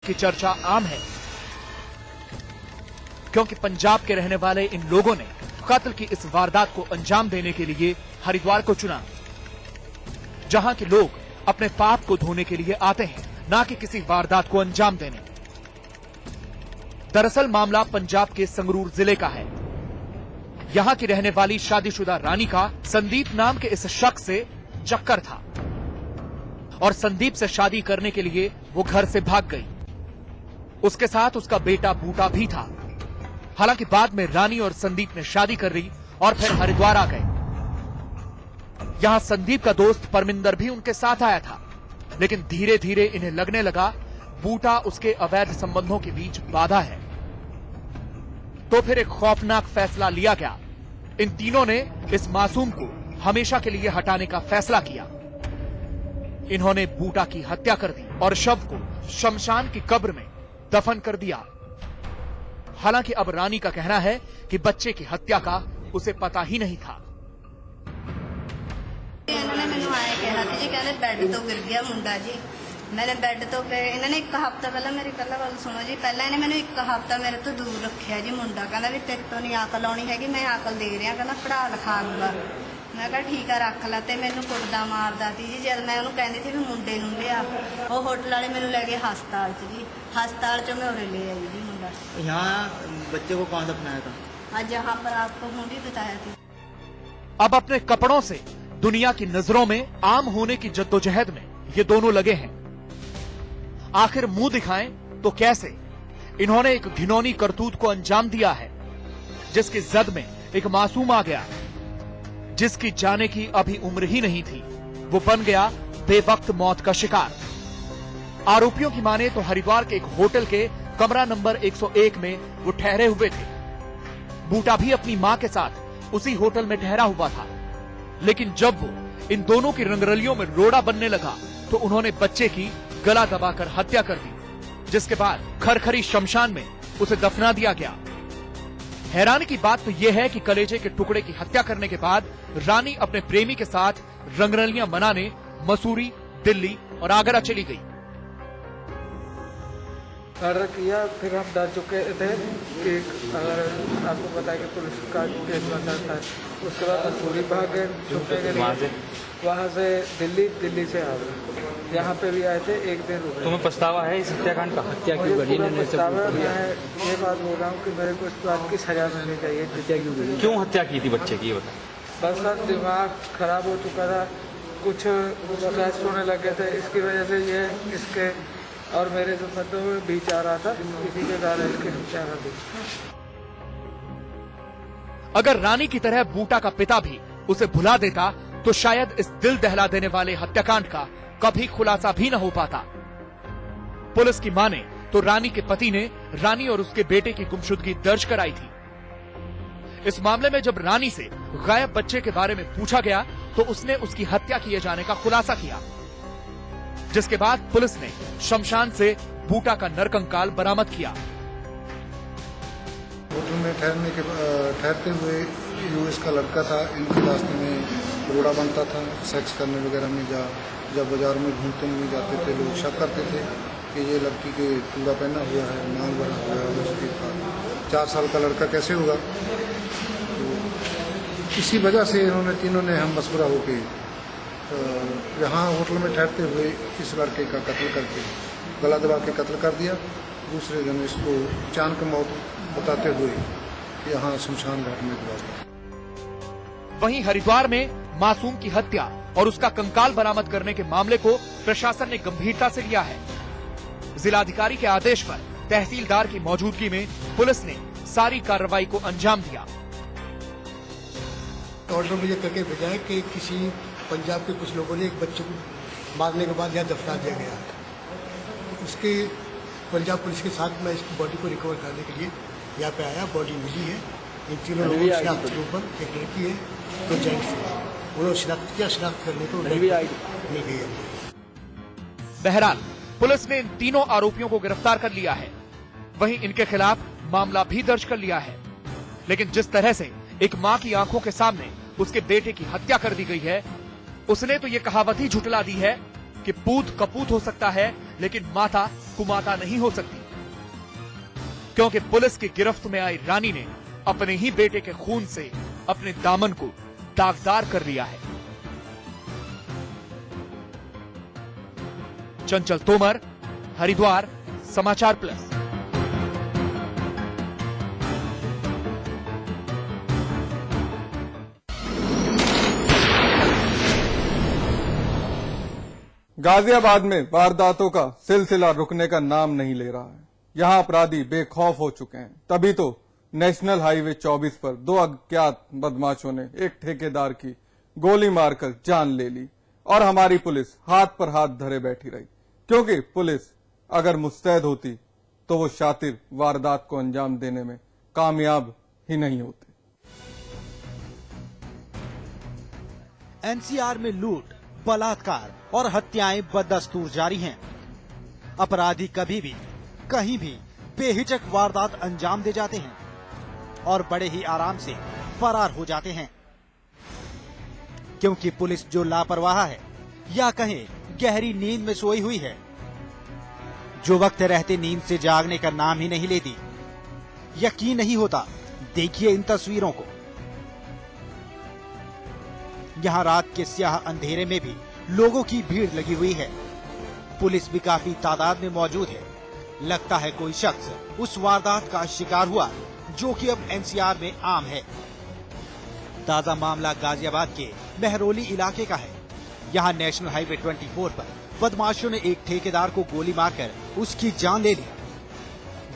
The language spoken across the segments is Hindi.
की चर्चा आम है, क्योंकि पंजाब के रहने वाले इन लोगों ने कत्ल की इस वारदात को अंजाम देने के लिए हरिद्वार को चुना, जहां के लोग अपने पाप को धोने के लिए आते हैं, ना कि किसी वारदात को अंजाम देने। दरअसल मामला पंजाब के संगरूर जिले का है। यहां की रहने वाली शादीशुदा रानी का संदीप नाम के इस शख्स से चक्कर था और संदीप से शादी करने के लिए वो घर से भाग गई। उसके साथ उसका बेटा बूटा भी था। हालांकि बाद में रानी और संदीप ने शादी कर ली और फिर हरिद्वार आ गए। यहां संदीप का दोस्त परमिंदर भी उनके साथ आया था, लेकिन धीरे धीरे इन्हें लगने लगा बूटा उसके अवैध संबंधों के बीच बाधा है। तो फिर एक खौफनाक फैसला लिया गया। इन तीनों ने इस मासूम को हमेशा के लिए हटाने का फैसला किया। इन्होंने बूटा की हत्या कर दी और शव को शमशान की कब्र में दफन कर दिया। हालांकि अब रानी का कहना है कि बच्चे की हत्या का उसे पता ही नहीं था। इन्होंने मैंने आया कहा जी कहने बेड तो गिर गया मुंडा जी। मैंने बेड तो फिर इन्होंने एक हफ्ता पहला मेरी पहला गल सुनो जी, पहला इन्हें मैंने एक हफ्ता मेरे तो दूर रखा जी। मुंडा कहना भी तेरे तो नहीं अकल आनी हैगी, मैं अकल दे रहा, कहना पढ़ा लिखा लूंगा। मैं कहा ठीक है रख ला। ते मैनू कुटदा मारदा सी जी। जब मैं उन्होंने कहती थी भी मुंडे नूं लिया, वो होटल वाले मैनू ले गए हस्पताल च जी। हस्पताल चो मैं उरे ले आई जी मुंडा। यहाँ बच्चे को कौन दफनाया था? आज यहाँ पर आपको भी बताया थी। अब अपने कपड़ों से दुनिया की नजरों में आम होने की जद्दोजहद में ये दोनों लगे हैं। आखिर मुंह दिखाएं तो कैसे? इन्होंने एक घिनौनी करतूत को अंजाम दिया है, जिसकी जद में एक मासूम आ गया, जिसकी जाने की अभी उम्र ही नहीं थी। वो बन गया बेवक्त मौत का शिकार। आरोपियों की माने तो हरिद्वार के एक होटल के कमरा नंबर 101 में वो ठहरे हुए थे। बूटा भी अपनी मां के साथ उसी होटल में ठहरा हुआ था। लेकिन जब वो इन दोनों की रंगरलियों में रोड़ा बनने लगा तो उन्होंने बच्चे की गला दबाकर हत्या कर दी, जिसके बाद खरखरी शमशान में उसे दफना दिया गया। हैरानी की बात तो यह है कि कलेजे के टुकड़े की हत्या करने के बाद रानी अपने प्रेमी के साथ रंगरलियां मनाने मसूरी, दिल्ली और आगरा चली गई। ऑर्डर किया, फिर हम डर चुके थे कि अगर आपको बताया कि पुलिस का केस बनता था। उसके बाद मसूरी भाग गए छुपने के लिए, वहाँ से दिल्ली से आ गए। यहाँ पे भी आए थे, एक दिन रुके। तुम्हें पछतावा है इस हत्याकांड का? हत्या क्यों करी? पछतावा मैं ये बात बोल रहा हूँ कि मेरे को इस बात की सजा मिलनी चाहिए। हत्या क्यों करी? क्यों हत्या की थी बच्चे की? बता। बस सर दिमाग खराब हो चुका था, कुछ स्ट्रेस होने लग गए थे, इसकी वजह से ये इसके और मेरे जो बंदों में बीच आ रहा था, इसी के कारण इसकी हत्या कर दी। अगर रानी की तरह बूटा का पिता भी उसे भुला देता तो शायद इस दिल दहला देने वाले हत्याकांड का कभी खुलासा भी न हो पाता। पुलिस की माने तो रानी के पति ने रानी और उसके बेटे की गुमशुदगी दर्ज कराई थी। इस मामले में जब रानी से गायब बच्चे के बारे में पूछा गया तो उसने उसकी हत्या किए जाने का खुलासा किया, जिसके बाद पुलिस ने शमशान से बूटा का नरकंकाल बरामद किया। होटल में ठहरते हुए यूएस का लड़का था। इनके रास्ते में रोड़ा बनता था, सेक्स करने वगैरह में जब बाजार में घूमते हुए जाते थे, लोग शक करते थे कि ये लड़की के चूड़ा पहना हुआ है, नाम बना हुआ है, उसके 4 साल का लड़का कैसे होगा। तो इसी वजह से इन्होंने तीनों ने हम मशवरा होके यहाँ होटल में ठहरते हुए इस लड़के का कत्ल करके गला दबा के कत्ल कर दिया। दूसरे दिन इसको चांद की मौत बताते हुए यहाँ शमशान घाट में दबा दिया। वहीं हरिद्वार में मासूम की हत्या और उसका कंकाल बरामद करने के मामले को प्रशासन ने गंभीरता से लिया है। जिलाधिकारी के आदेश पर तहसीलदार की मौजूदगी में पुलिस ने सारी कार्रवाई को अंजाम दिया। ऑर्डर मुझे करके भेजा है कि किसी पंजाब के कुछ लोगों ने एक बच्चे को मारने के बाद यहाँ दफना दिया गया। उसके पंजाब पुलिस के साथ मैं इसकी बॉडी को रिकवर करने के लिए यहाँ पे आया। बॉडी मिली है। इन तीनों लोगों की शिनाख्त के ऊपर एक लड़की है, 2 जेंट्स हैं। उन्होंने शिनाख्त किया, शिनाख्त करने को मिल गई है। बहरहाल पुलिस ने इन तीनों आरोपियों को गिरफ्तार कर लिया है। वहीं इनके खिलाफ मामला भी दर्ज कर लिया है। लेकिन जिस तरह से एक मां की आंखों के सामने उसके बेटे की हत्या कर दी गई है, उसने तो ये कहावत ही झुटला दी है कि पूत कपूत हो सकता है लेकिन माता कुमाता नहीं हो सकती, क्योंकि पुलिस की गिरफ्त में आई रानी ने अपने ही बेटे के खून से अपने दामन को दागदार कर लिया है। चंचल तोमर, हरिद्वार, समाचार प्लस। गाजियाबाद में वारदातों का सिलसिला रुकने का नाम नहीं ले रहा है। यहां अपराधी बेखौफ हो चुके हैं। तभी तो नेशनल हाईवे 24 पर 2 अज्ञात बदमाशों ने एक ठेकेदार की गोली मारकर जान ले ली और हमारी पुलिस हाथ पर हाथ धरे बैठी रही, क्योंकि पुलिस अगर मुस्तैद होती तो वो शातिर वारदात को अंजाम देने में कामयाब ही नहीं होते। एनसीआर में लूट, बलात्कार और हत्याएं बदस्तूर जारी हैं। अपराधी कभी भी कहीं भी बेहिचक वारदात अंजाम दे जाते हैं और बड़े ही आराम से फरार हो जाते हैं, क्योंकि पुलिस जो लापरवाह है या कहें गहरी नींद में सोई हुई है, जो वक्त रहते नींद से जागने का नाम ही नहीं लेती। यकीन नहीं होता, देखिए इन तस्वीरों को। यहाँ रात के स्याह अंधेरे में भी लोगों की भीड़ लगी हुई है। पुलिस भी काफी तादाद में मौजूद है। लगता है कोई शख्स उस वारदात का शिकार हुआ जो कि अब एनसीआर में आम है। ताजा मामला गाजियाबाद के महरौली इलाके का है। यहाँ नेशनल हाईवे 24 पर बदमाशों ने एक ठेकेदार को गोली मारकर उसकी जान ले ली।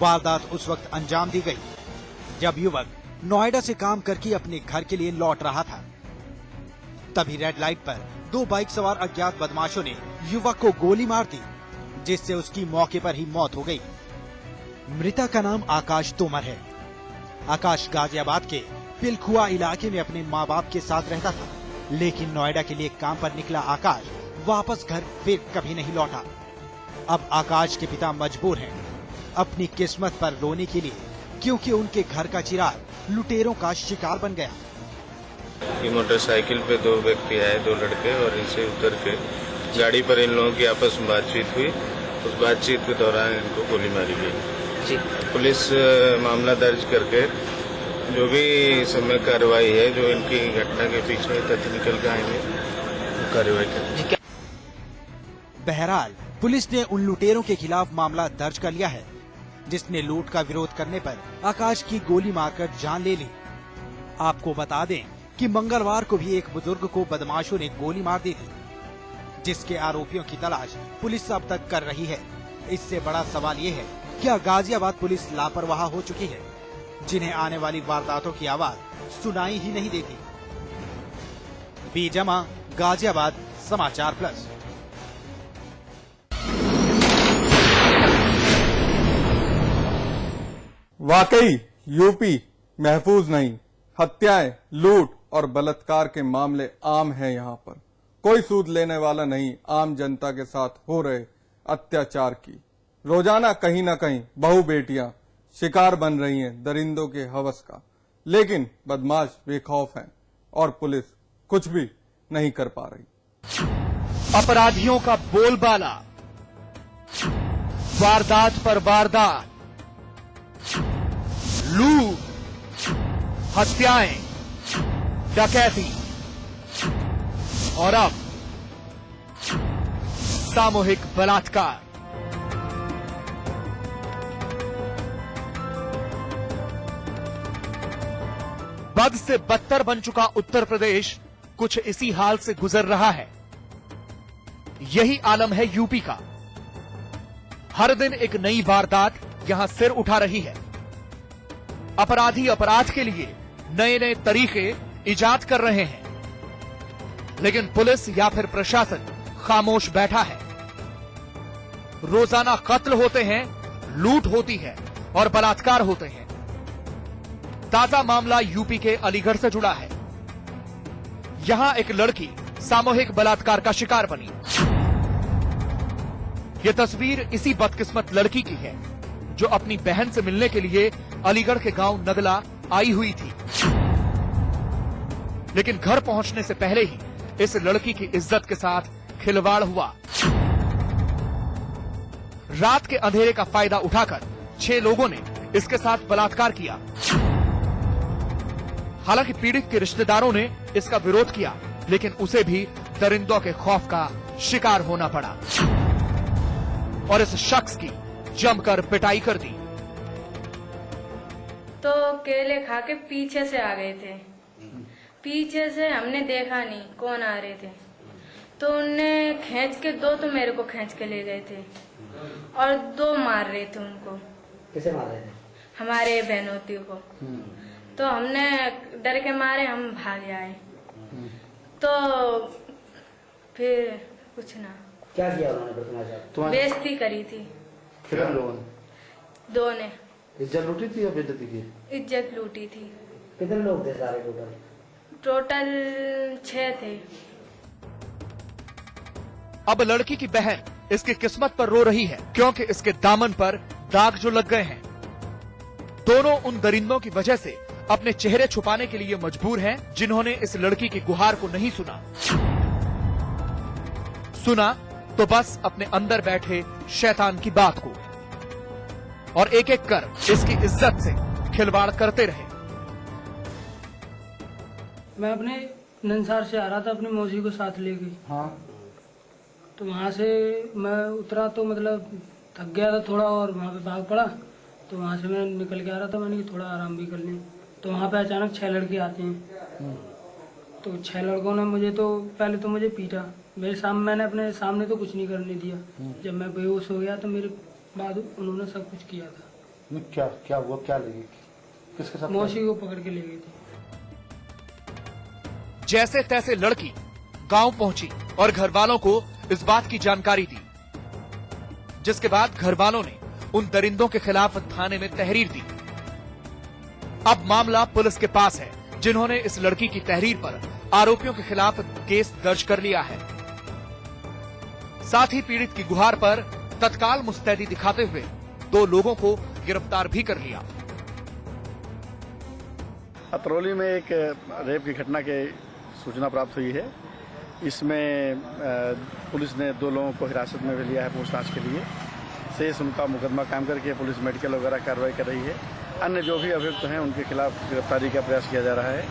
वारदात उस वक्त अंजाम दी गई जब युवक नोएडा से काम करके अपने घर के लिए लौट रहा था। तभी रेड लाइट पर 2 बाइक सवार अज्ञात बदमाशों ने युवक को गोली मार दी, जिससे उसकी मौके पर ही मौत हो गई। मृतक का नाम आकाश तोमर है। आकाश गाजियाबाद के पिलखुआ इलाके में अपने माँ बाप के साथ रहता था, लेकिन नोएडा के लिए काम पर निकला आकाश वापस घर फिर कभी नहीं लौटा। अब आकाश के पिता मजबूर हैं अपनी किस्मत पर रोने के लिए, क्योंकि उनके घर का चिराग लुटेरों का शिकार बन गया। कि मोटरसाइकिल पे 2 व्यक्ति आए, 2 लड़के, और इनसे उतर के गाड़ी पर इन लोगों की आपस में बातचीत हुई। उस बातचीत के दौरान इनको गोली मारी गई। पुलिस मामला दर्ज करके जो भी समय कार्रवाई है, जो इनकी घटना के पीछे तथ्य निकल के आएंगे, कार्रवाई करेंगे। बहरहाल पुलिस ने उन लुटेरों के खिलाफ मामला दर्ज कर लिया है जिसने लूट का विरोध करने पर आकाश की गोली मारकर जान ले ली। आपको बता दें कि मंगलवार को भी एक बुजुर्ग को बदमाशों ने गोली मार दी थी, जिसके आरोपियों की तलाश पुलिस अब तक कर रही है। इससे बड़ा सवाल ये है, क्या गाजियाबाद पुलिस लापरवाह हो चुकी है, जिन्हें आने वाली वारदातों की आवाज सुनाई ही नहीं देती। बी जमा, गाजियाबाद, समाचार प्लस। वाकई यूपी महफूज नहीं। हत्याएं, लूट और बलात्कार के मामले आम हैं। यहाँ पर कोई सूद लेने वाला नहीं आम जनता के साथ हो रहे अत्याचार की। रोजाना कहीं न कहीं बहू बेटियां शिकार बन रही हैं दरिंदों के हवस का, लेकिन बदमाश बेखौफ हैं और पुलिस कुछ भी नहीं कर पा रही। अपराधियों का बोलबाला, वारदात पर वारदात, लूट, हत्याएं, डकैती और अब सामूहिक बलात्कार। बद से बदतर बन चुका उत्तर प्रदेश कुछ इसी हाल से गुजर रहा है। यही आलम है यूपी का। हर दिन एक नई वारदात यहां सिर उठा रही है। अपराधी अपराध के लिए नए नए तरीके इजाद कर रहे हैं, लेकिन पुलिस या फिर प्रशासन खामोश बैठा है। रोजाना कत्ल होते हैं, लूट होती है और बलात्कार होते हैं। ताजा मामला यूपी के अलीगढ़ से जुड़ा है। यहां एक लड़की सामूहिक बलात्कार का शिकार बनी। यह तस्वीर इसी बदकिस्मत लड़की की है जो अपनी बहन से मिलने के लिए अलीगढ़ के गांव नगला आई हुई थी, लेकिन घर पहुंचने से पहले ही इस लड़की की इज्जत के साथ खिलवाड़ हुआ। रात के अंधेरे का फायदा उठाकर 6 लोगों ने इसके साथ बलात्कार किया। हालांकि पीड़ित के रिश्तेदारों ने इसका विरोध किया, लेकिन उसे भी दरिंदों के खौफ का शिकार होना पड़ा और इस शख्स की जमकर पिटाई कर दी। तो केले खा के पीछे से आ गए थे। पीछे से हमने देखा नहीं कौन आ रहे थे, तो उनने खींच के 2 तो मेरे को खींच के ले गए थे और 2 मार रहे थे उनको। किसे मार रहे थे? हमारे बहनोती को। तो हमने डर के मारे हम भाग आए। तो फिर कुछ ना। क्या किया उन्होंने फिर तुम्हारे साथ? बेइज्जती करी थी। कितने लोगों ने? 2 ने। इज्जत लूटी थी या बेइज्जती की? इज्जत लूटी थी। कितने लोग थे सारे टोटल 6 थे। अब लड़की की बहन इसकी किस्मत पर रो रही है, क्योंकि इसके दामन पर दाग जो लग गए हैं। दोनों उन दरिंदों की वजह से अपने चेहरे छुपाने के लिए मजबूर हैं, जिन्होंने इस लड़की की गुहार को नहीं सुना तो बस अपने अंदर बैठे शैतान की बात को, और एक एक कर इसकी इज्जत से खिलवाड़ करते रहे। मैं अपने नंसार से आ रहा था अपनी मौसी को साथ लेके। हाँ। तो वहाँ से मैं उतरा तो मतलब थक गया था थोड़ा और वहाँ पे भाग पड़ा। तो वहाँ से मैं निकल के आ रहा था, मैंने कि थोड़ा आराम भी कर लें। तो वहाँ पे अचानक 6 लड़के आते हैं। तो 6 लड़कों ने मुझे तो पहले तो मुझे पीटा। मैंने अपने सामने तो कुछ नहीं करने दिया। जब मैं बेहोश हो गया तो मेरे बाद उन्होंने सब कुछ किया था। क्या वो क्या लगी? किसके साथ? मौसी को पकड़ के ले गई थी। जैसे तैसे लड़की गांव पहुंची और घर वालों को इस बात की जानकारी दी, जिसके बाद घर वालों ने उन दरिंदों के खिलाफ थाने में तहरीर दी। अब मामला पुलिस के पास है, जिन्होंने इस लड़की की तहरीर पर आरोपियों के खिलाफ केस दर्ज कर लिया है। साथ ही पीड़ित की गुहार पर तत्काल मुस्तैदी दिखाते हुए 2 लोगों को गिरफ्तार भी कर लिया। अतरौली में एक रेप की घटना की सूचना प्राप्त हुई है। इसमें पुलिस ने 2 लोगों को हिरासत में लिया है पूछताछ के लिए। शेष उनका मुकदमा कायम करके पुलिस मेडिकल वगैरह कार्रवाई कर रही है। अन्य जो भी अभियुक्त हैं उनके खिलाफ गिरफ्तारी का प्रयास किया जा रहा है।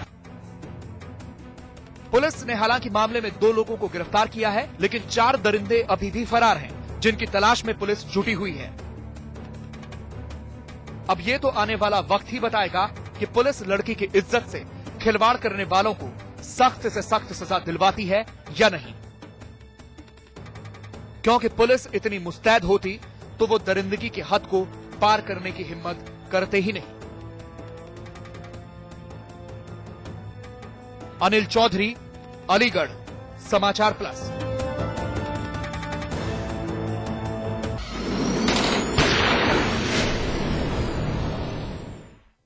पुलिस ने हालांकि मामले में 2 लोगों को गिरफ्तार किया है, लेकिन 4 दरिंदे अभी भी फरार हैं, जिनकी तलाश में पुलिस जुटी हुई है। अब ये तो आने वाला वक्त ही बताएगा कि पुलिस लड़की की इज्जत से खिलवाड़ करने वालों को सख्त से सख्त सजा दिलवाती है या नहीं। क्योंकि पुलिस इतनी मुस्तैद होती तो वो दरिंदगी की हद को पार करने की हिम्मत करते ही नहीं। अनिल चौधरी, अलीगढ़, समाचार प्लस।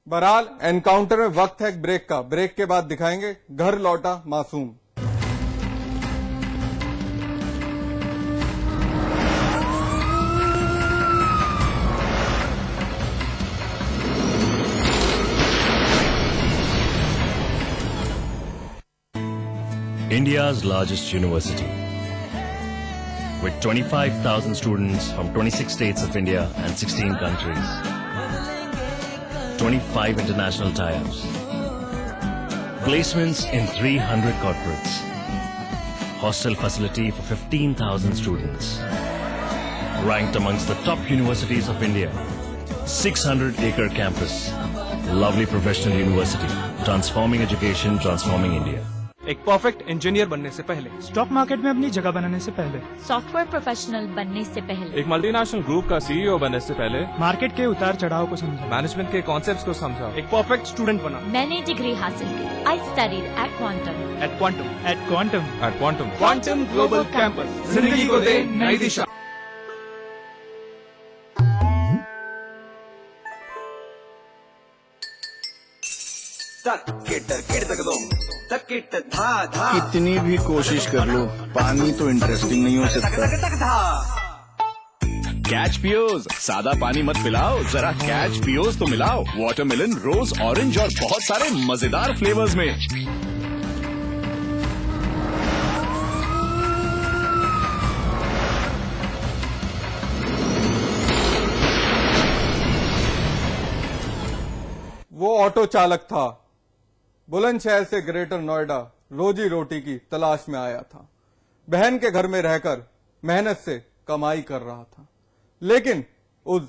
बहरहाल एनकाउंटर में वक्त है एक ब्रेक का। ब्रेक के बाद दिखाएंगे घर लौटा मासूम। India's largest university, with 25,000 students from 26 states of India and 16 countries, 25 international tie-ups, placements in 300 corporates, hostel facility for 15,000 students, ranked amongst the top universities of India, 600-acre campus, lovely professional university, transforming education, transforming India. एक परफेक्ट इंजीनियर बनने से पहले, स्टॉक मार्केट में अपनी जगह बनाने से पहले, सॉफ्टवेयर प्रोफेशनल बनने से पहले, एक मल्टीनेशनल ग्रुप का सीईओ बनने से पहले, मार्केट के उतार चढ़ाव को समझा, मैनेजमेंट के कॉन्सेप्ट्स को समझा, एक परफेक्ट स्टूडेंट बना। मैंने डिग्री हासिल की। I studied at Quantum. At Quantum. At Quantum. At Quantum. Quantum Global Campus जिंदगी को दे नई दिशा। कितनी भी कोशिश कर लो, पानी तो इंटरेस्टिंग नहीं हो सकता। कैच पियोज, सादा पानी मत पिलाओ, जरा कैच पियोज तो मिलाओ। वाटरमेलन, रोज, ऑरेंज और बहुत सारे मजेदार फ्लेवर्स में। वो ऑटो चालक था। बुलंदशहर से ग्रेटर नोएडा रोजी रोटी की तलाश में आया था। बहन के घर में रहकर मेहनत से कमाई कर रहा था, लेकिन उस